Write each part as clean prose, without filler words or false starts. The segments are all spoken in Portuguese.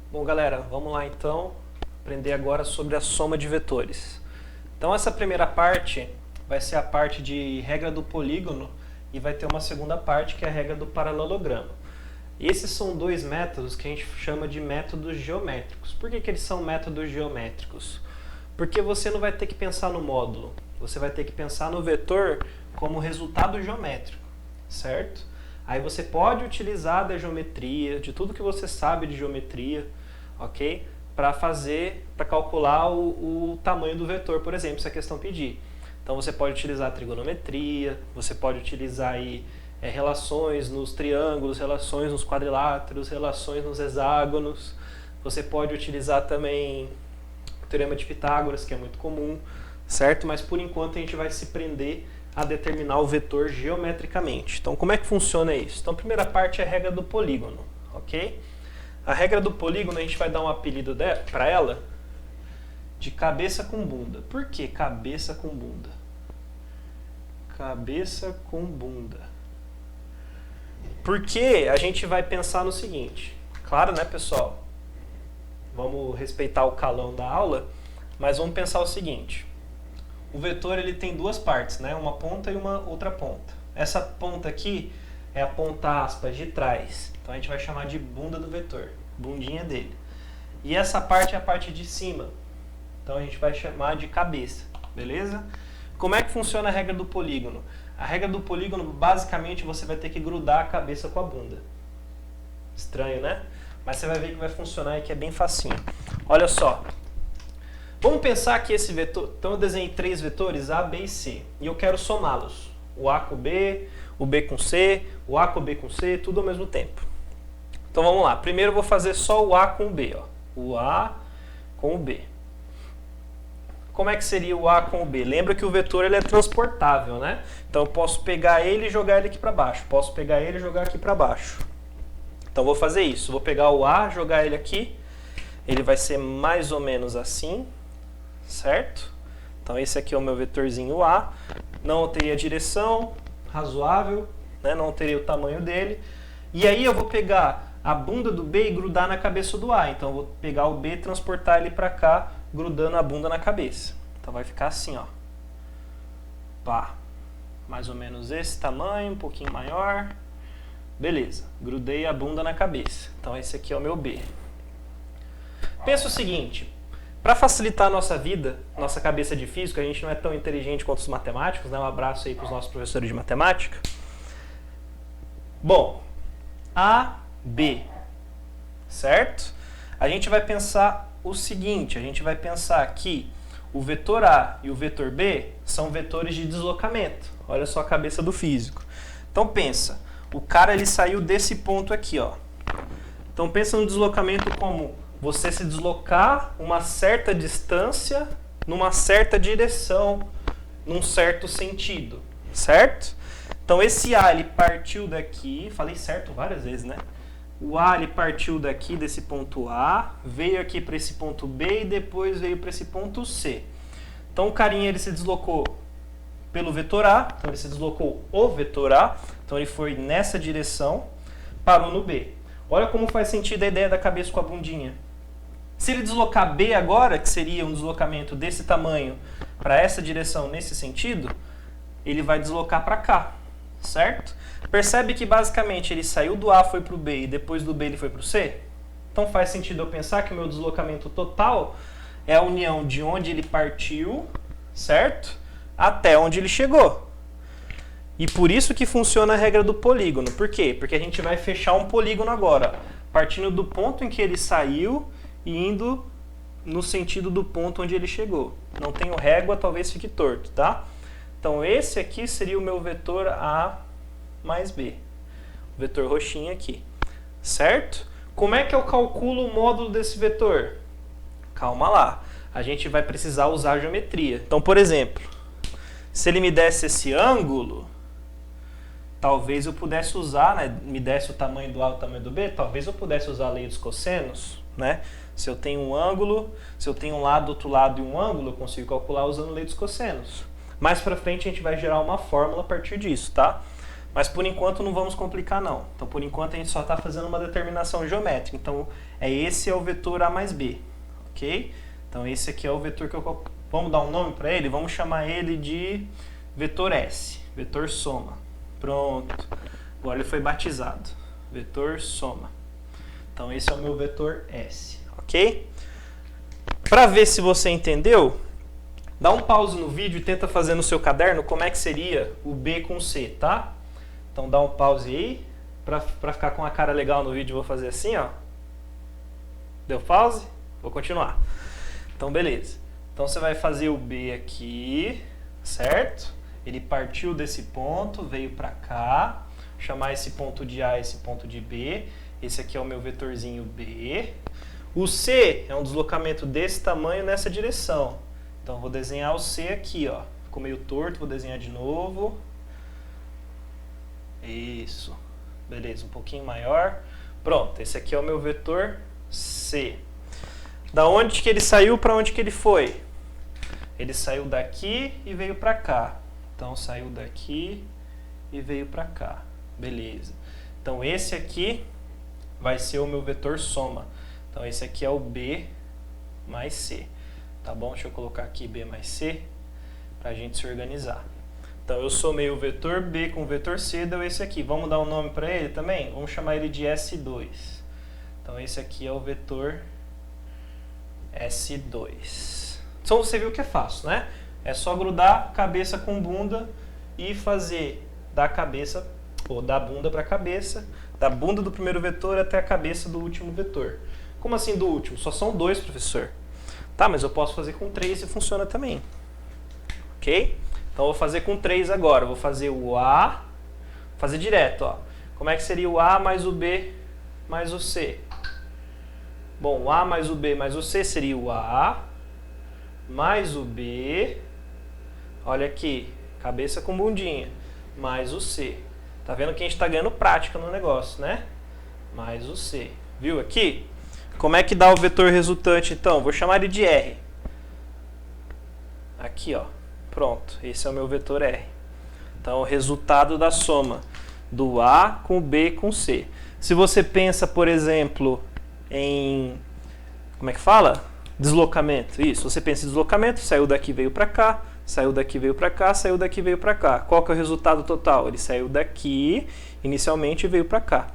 Bom, galera, vamos lá então aprender agora sobre a soma de vetores. Então essa primeira parte vai ser a parte de regra do polígono e vai ter uma segunda parte que é a regra do paralelogramo. Esses são dois métodos que a gente chama de métodos geométricos. Por que eles são métodos geométricos? Porque você não vai ter que pensar no módulo, você vai ter que pensar no vetor como resultado geométrico, certo? Aí você pode utilizar da geometria, de tudo que você sabe de geometria, ok? Para calcular o tamanho do vetor, por exemplo, se a questão pedir. Então você pode utilizar a trigonometria, você pode utilizar aí, relações nos triângulos, relações nos quadriláteros, relações nos hexágonos. Você pode utilizar também o teorema de Pitágoras, que é muito comum, certo? Mas por enquanto a gente vai se prender a determinar o vetor geometricamente. Então como é que funciona isso? Então a primeira parte é a regra do polígono, ok? A regra do polígono a gente vai dar um apelido para ela de cabeça com bunda. Por que cabeça com bunda? Cabeça com bunda. Porque a gente vai pensar no seguinte, claro, né, pessoal? Vamos respeitar o calão da aula, mas vamos pensar o seguinte. O vetor ele tem duas partes, né? Uma ponta e uma outra ponta. Essa ponta aqui é a ponta aspas de trás. Então a gente vai chamar de bunda do vetor, bundinha dele. E essa parte é a parte de cima. Então a gente vai chamar de cabeça, beleza? Como é que funciona a regra do polígono? A regra do polígono, basicamente, você vai ter que grudar a cabeça com a bunda. Estranho, né? Mas você vai ver que vai funcionar e que é bem facinho. Olha só. Vamos pensar que esse vetor... Então eu desenhei três vetores, A, B e C. E eu quero somá-los. O A com o B com C, o A com o B com C, tudo ao mesmo tempo. Então vamos lá. Primeiro eu vou fazer só o A com o B. Ó. O A com o B. Como é que seria o A com o B? Lembra que o vetor ele é transportável, né? Então eu posso pegar ele e jogar ele aqui para baixo. Posso pegar ele e jogar aqui para baixo. Então vou fazer isso. Vou pegar o A, jogar ele aqui. Ele vai ser mais ou menos assim, certo? Então esse aqui é o meu vetorzinho A. Não alterei a direção, razoável, né? Não alterei o tamanho dele. E aí eu vou pegar a bunda do B e grudar na cabeça do A. Então eu vou pegar o B e transportar ele para cá, grudando a bunda na cabeça. Então vai ficar assim, ó. Pá. Mais ou menos esse tamanho, um pouquinho maior. Beleza. Grudei a bunda na cabeça. Então esse aqui é o meu B. Pensa o seguinte. Para facilitar a nossa vida, nossa cabeça de físico, a gente não é tão inteligente quanto os matemáticos, né? Um abraço aí para os nossos professores de matemática. Bom, A, B, certo? A gente vai pensar o seguinte, a gente vai pensar que o vetor A e o vetor B são vetores de deslocamento. Olha só a cabeça do físico. Então pensa, o cara ele saiu desse ponto aqui, ó. Então pensa no deslocamento como você se deslocar uma certa distância numa certa direção, num certo sentido, certo? Então esse A ele partiu daqui, falei certo várias vezes, né? O A ele partiu daqui desse ponto A, veio aqui para esse ponto B e depois veio para esse ponto C. Então o carinha ele se deslocou pelo vetor A, então ele se deslocou o vetor A, então ele foi nessa direção, parou no B. Olha como faz sentido a ideia da cabeça com a bundinha. Se ele deslocar B agora, que seria um deslocamento desse tamanho para essa direção nesse sentido, ele vai deslocar para cá, certo? Percebe que basicamente ele saiu do A, foi para o B e depois do B ele foi para o C? Então faz sentido eu pensar que o meu deslocamento total é a união de onde ele partiu, certo? Até onde ele chegou. E por isso que funciona a regra do polígono. Por quê? Porque a gente vai fechar um polígono agora, partindo do ponto em que ele saiu e indo no sentido do ponto onde ele chegou. Não tenho régua, talvez fique torto, tá? Então esse aqui seria o meu vetor A mais B. O vetor roxinho aqui. Certo? Como é que eu calculo o módulo desse vetor? Calma lá. A gente vai precisar usar a geometria. Então, por exemplo, se ele me desse esse ângulo, talvez eu pudesse usar, né? Me desse o tamanho do A e o tamanho do B, talvez eu pudesse usar a lei dos cossenos, né? Se eu tenho um ângulo, se eu tenho um lado, outro lado e um ângulo, eu consigo calcular usando a lei dos cossenos. Mais pra frente a gente vai gerar uma fórmula a partir disso, tá? Mas por enquanto não vamos complicar não. Então por enquanto a gente só está fazendo uma determinação geométrica. Então esse é o vetor A mais B, ok? Então esse aqui é o vetor que eu... Vamos dar um nome para ele? Vamos chamar ele de vetor S, vetor soma. Pronto. Agora ele foi batizado. Vetor soma. Então esse é o meu vetor S, ok? Para ver se você entendeu, dá um pause no vídeo e tenta fazer no seu caderno como é que seria o B com C, tá? Então dá um pause aí, para ficar com a cara legal no vídeo, eu vou fazer assim, ó. Deu pause? Vou continuar. Então beleza. Então você vai fazer o B aqui, certo? Ele partiu desse ponto, veio para cá, chamar esse ponto de A, esse ponto de B. Esse aqui é o meu vetorzinho B. O C é um deslocamento desse tamanho nessa direção. Então eu vou desenhar o C aqui, ó. Ficou meio torto, vou desenhar de novo. Isso. Beleza, um pouquinho maior. Pronto, esse aqui é o meu vetor C. Da onde que ele saiu para onde que ele foi? Ele saiu daqui e veio para cá. Então saiu daqui e veio para cá. Beleza. Então esse aqui vai ser o meu vetor soma. Então esse aqui é o B mais C. Tá bom? Deixa eu colocar aqui B mais C para a gente se organizar. Então eu somei o vetor B com o vetor C, deu esse aqui. Vamos dar um nome para ele também? Vamos chamar ele de S2. Então esse aqui é o vetor S2. Então você viu que é fácil, né? É só grudar cabeça com bunda e fazer da cabeça, ou da bunda para a cabeça, da bunda do primeiro vetor até a cabeça do último vetor. Como assim do último? Só são 2, professor. Tá, mas eu posso fazer com 3 e funciona também. Ok? Então eu vou fazer com 3 agora. Eu vou fazer o A, vou fazer direto, ó. Como é que seria o A mais o B mais o C? Bom, o A mais o B mais o C seria o A mais o B, olha aqui, cabeça com bundinha, mais o C. Tá vendo que a gente está ganhando prática no negócio, né? Mais o C. Viu aqui? Como é que dá o vetor resultante, então? Vou chamar ele de R. Aqui, ó. Pronto. Esse é o meu vetor R. Então, o resultado da soma do A com o B com o C. Se você pensa, por exemplo, em... Como é que fala? Deslocamento. Isso. Você pensa em deslocamento, saiu daqui, veio para cá, saiu daqui, veio para cá, saiu daqui, veio para cá. Qual que é o resultado total? Ele saiu daqui, inicialmente, e veio para cá.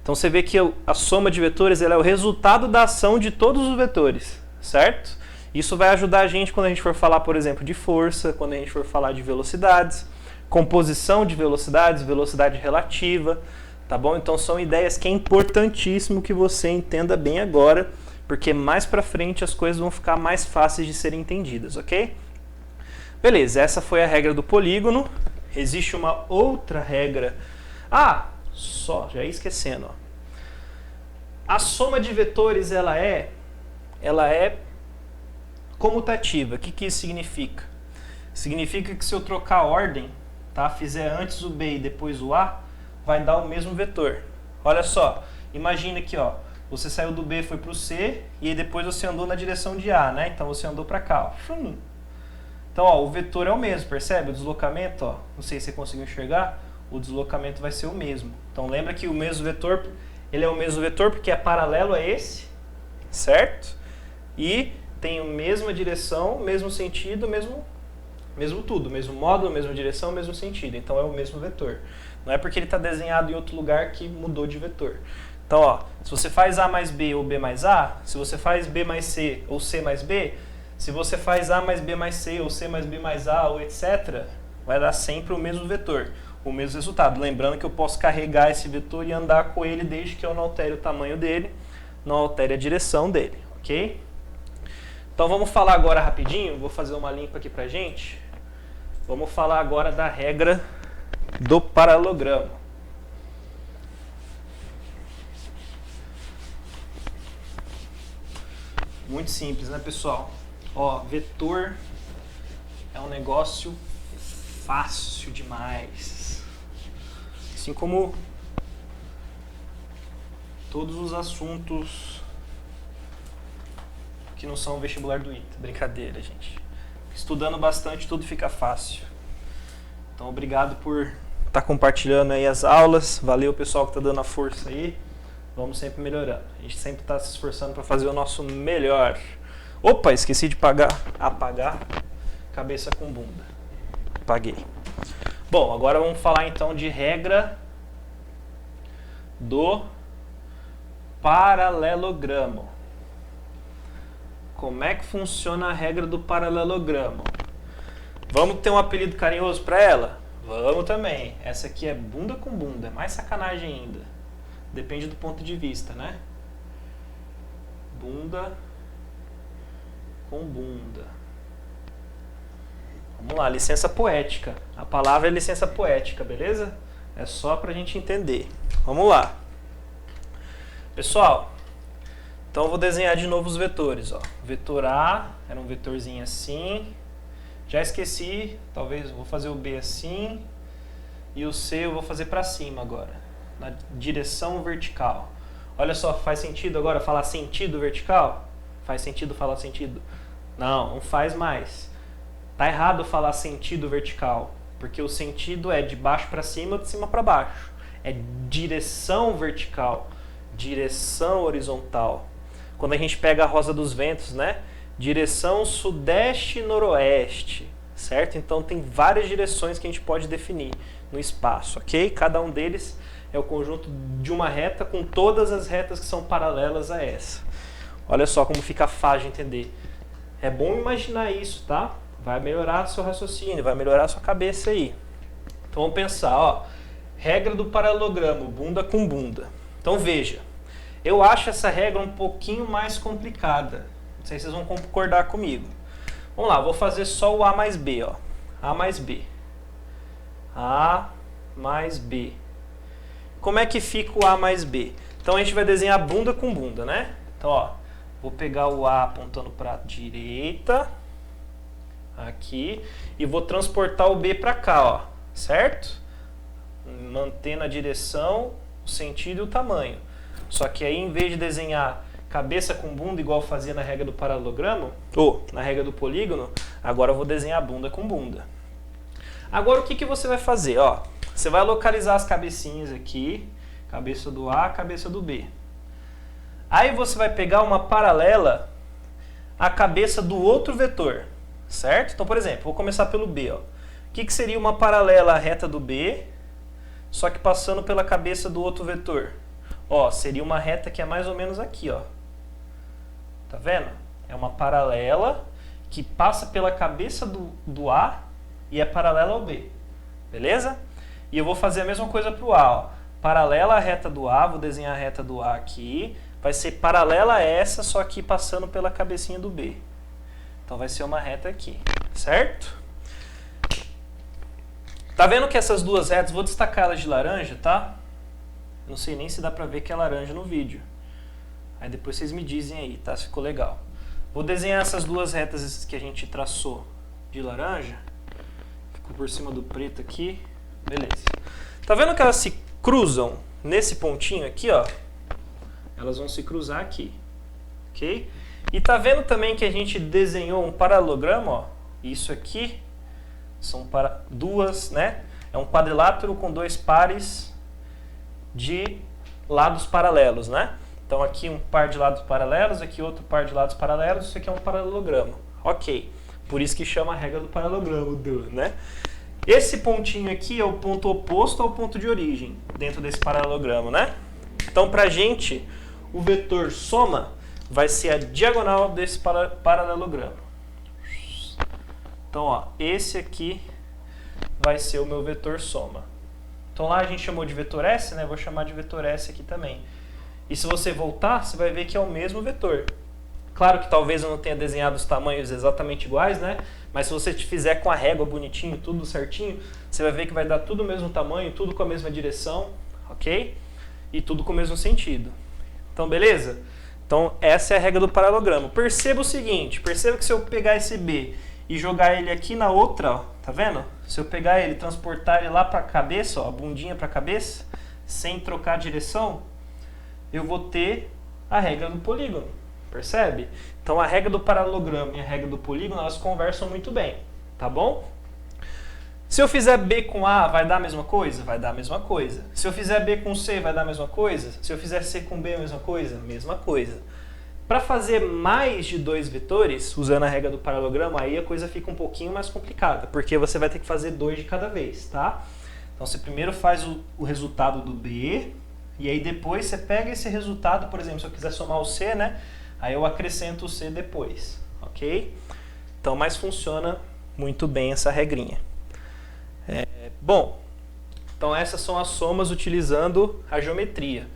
Então você vê que a soma de vetores ela é o resultado da ação de todos os vetores, certo? Isso vai ajudar a gente quando a gente for falar, por exemplo, de força, quando a gente for falar de velocidades, composição de velocidades, velocidade relativa, tá bom? Então são ideias que é importantíssimo que você entenda bem agora, porque mais pra frente as coisas vão ficar mais fáceis de serem entendidas, ok? Beleza, essa foi a regra do polígono. Existe uma outra regra. Já ia esquecendo, ó. A soma de vetores ela é comutativa. O que isso significa? Significa que se eu trocar a ordem, tá? Fizer antes o B e depois o A, vai dar o mesmo vetor. Olha só, imagina aqui, ó. Você saiu do B, foi para o C, e aí depois você andou na direção de A, né? Então você andou para cá, ó. Então, ó, o vetor é o mesmo, percebe? O deslocamento, ó, não sei se você conseguiu enxergar, o deslocamento vai ser o mesmo. Então lembra que o mesmo vetor, ele é o mesmo vetor porque é paralelo a esse, certo? E tem a mesma direção, mesmo sentido, mesmo tudo, mesmo módulo, mesma direção, mesmo sentido. Então é o mesmo vetor. Não é porque ele está desenhado em outro lugar que mudou de vetor. Então, ó, se você faz A mais B ou B mais A, se você faz B mais C ou C mais B, se você faz A mais B mais C ou C mais B mais A ou etc., vai dar sempre o mesmo vetor, o mesmo resultado. Lembrando que eu posso carregar esse vetor e andar com ele desde que eu não altere o tamanho dele, não altere a direção dele, ok? Então vamos falar agora rapidinho, vou fazer uma limpa aqui pra gente. Vamos falar agora da regra do paralelogramo. Muito simples, né, pessoal? Ó, vetor é um negócio fácil demais. Assim como todos os assuntos que não são vestibular do ITA. Brincadeira, gente. Estudando bastante, tudo fica fácil. Então, obrigado por tá compartilhando aí as aulas. Valeu, pessoal, que tá dando a força aí. Vamos sempre melhorando. A gente sempre tá se esforçando para fazer o nosso melhor. Opa, esqueci de apagar cabeça com bunda. Apaguei. Bom, agora vamos falar então de regra do paralelogramo. Como é que funciona a regra do paralelogramo? Vamos ter um apelido carinhoso para ela? Vamos também. Essa aqui é bunda com bunda, é mais sacanagem ainda. Depende do ponto de vista, né? Bunda com bunda. Vamos lá, licença poética. A palavra é licença poética, beleza? É só pra gente entender. Vamos lá. Pessoal, então eu vou desenhar de novo os vetores. Ó. Vetor A era um vetorzinho assim. Já esqueci, talvez eu vou fazer o B assim. E o C eu vou fazer para cima agora, na direção vertical. Olha só, faz sentido agora falar sentido vertical? Faz sentido falar sentido? Não, não faz mais. Tá errado falar sentido vertical, porque o sentido é de baixo para cima ou de cima para baixo. É direção vertical, direção horizontal. Quando a gente pega a rosa dos ventos, né? Direção sudeste e noroeste, certo? Então tem várias direções que a gente pode definir no espaço, ok? Cada um deles é o conjunto de uma reta com todas as retas que são paralelas a essa. Olha só como fica fácil de entender. É bom imaginar isso, tá? Vai melhorar seu raciocínio, vai melhorar a sua cabeça aí. Então vamos pensar, ó. Regra do paralelogramo, bunda com bunda. Então veja, eu acho essa regra um pouquinho mais complicada. Não sei se vocês vão concordar comigo. Vamos lá, vou fazer só o A mais B, ó. A mais B. A mais B. Como é que fica o A mais B? Então a gente vai desenhar bunda com bunda, né? Então, ó, vou pegar o A apontando para a direita, aqui, e vou transportar o B para cá, ó, certo? Mantendo a direção, o sentido e o tamanho. Só que aí, em vez de desenhar cabeça com bunda, igual eu fazia na regra do paralelogramo, ou na regra do polígono, agora eu vou desenhar bunda com bunda. Agora, o que você vai fazer? Ó, você vai localizar as cabecinhas aqui, cabeça do A, cabeça do B. Aí você vai pegar uma paralela à cabeça do outro vetor, certo? Então, por exemplo, vou começar pelo B. Ó. O que seria uma paralela à reta do B, só que passando pela cabeça do outro vetor? Ó, seria uma reta que é mais ou menos aqui, ó. Tá vendo? É uma paralela que passa pela cabeça do A e é paralela ao B. Beleza? E eu vou fazer a mesma coisa para o A. Ó. Paralela à reta do A, vou desenhar a reta do A aqui. Vai ser paralela a essa, só que passando pela cabecinha do B. Então vai ser uma reta aqui, certo? Tá vendo que essas duas retas, vou destacar elas de laranja, tá? Não sei nem se dá pra ver que é laranja no vídeo. Aí depois vocês me dizem aí, tá? Se ficou legal. Vou desenhar essas duas retas que a gente traçou de laranja. Ficou por cima do preto aqui. Beleza. Tá vendo que elas se cruzam nesse pontinho aqui, ó? Elas vão se cruzar aqui. Ok? E tá vendo também que a gente desenhou um paralelogramo, ó? Isso aqui são duas, né? É um quadrilátero com dois pares de lados paralelos, né? Então aqui um par de lados paralelos, aqui outro par de lados paralelos, isso aqui é um paralelogramo. Ok. Por isso que chama a regra do paralelogramo, né? Esse pontinho aqui é o ponto oposto ao ponto de origem dentro desse paralelogramo, né? Então pra gente, o vetor soma vai ser a diagonal desse paralelogramo. Então, ó, esse aqui vai ser o meu vetor soma. Então lá a gente chamou de vetor S, né? Vou chamar de vetor S aqui também. E se você voltar, você vai ver que é o mesmo vetor. Claro que talvez eu não tenha desenhado os tamanhos exatamente iguais, né? Mas se você fizer com a régua bonitinho, tudo certinho, você vai ver que vai dar tudo o mesmo tamanho, tudo com a mesma direção, ok? E tudo com o mesmo sentido. Então, beleza? Então, essa é a regra do paralelogramo. Perceba o seguinte, perceba que se eu pegar esse B e jogar ele aqui na outra, ó, tá vendo? Se eu pegar ele e transportar ele lá para a cabeça, ó, a bundinha para a cabeça, sem trocar a direção, eu vou ter a regra do polígono, percebe? Então a regra do paralelogramo e a regra do polígono, elas conversam muito bem, tá bom? Se eu fizer B com A, vai dar a mesma coisa? Vai dar a mesma coisa. Se eu fizer B com C, vai dar a mesma coisa? Se eu fizer C com B, a mesma coisa? Mesma coisa. Para fazer mais de 2 vetores, usando a regra do paralelogramo, aí a coisa fica um pouquinho mais complicada, porque você vai ter que fazer 2 de cada vez, tá? Então você primeiro faz o resultado do B, e aí depois você pega esse resultado, por exemplo, se eu quiser somar o C, né? Aí eu acrescento o C depois, ok? Então, mas funciona muito bem essa regrinha. Bom, então essas são as somas utilizando a geometria.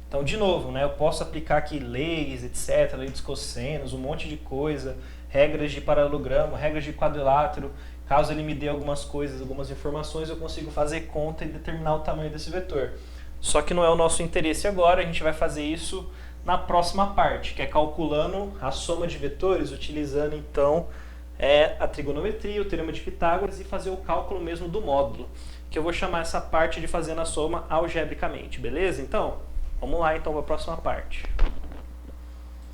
Então, de novo, né, eu posso aplicar aqui leis, etc., lei dos cossenos, um monte de coisa, regras de paralelogramo, regras de quadrilátero. Caso ele me dê algumas coisas, algumas informações, eu consigo fazer conta e determinar o tamanho desse vetor. Só que não é o nosso interesse agora, a gente vai fazer isso na próxima parte, que é calculando a soma de vetores, utilizando então a trigonometria, o teorema de Pitágoras e fazer o cálculo mesmo do módulo, que eu vou chamar essa parte de fazendo a soma algebricamente, beleza? Então, vamos lá então para a próxima parte.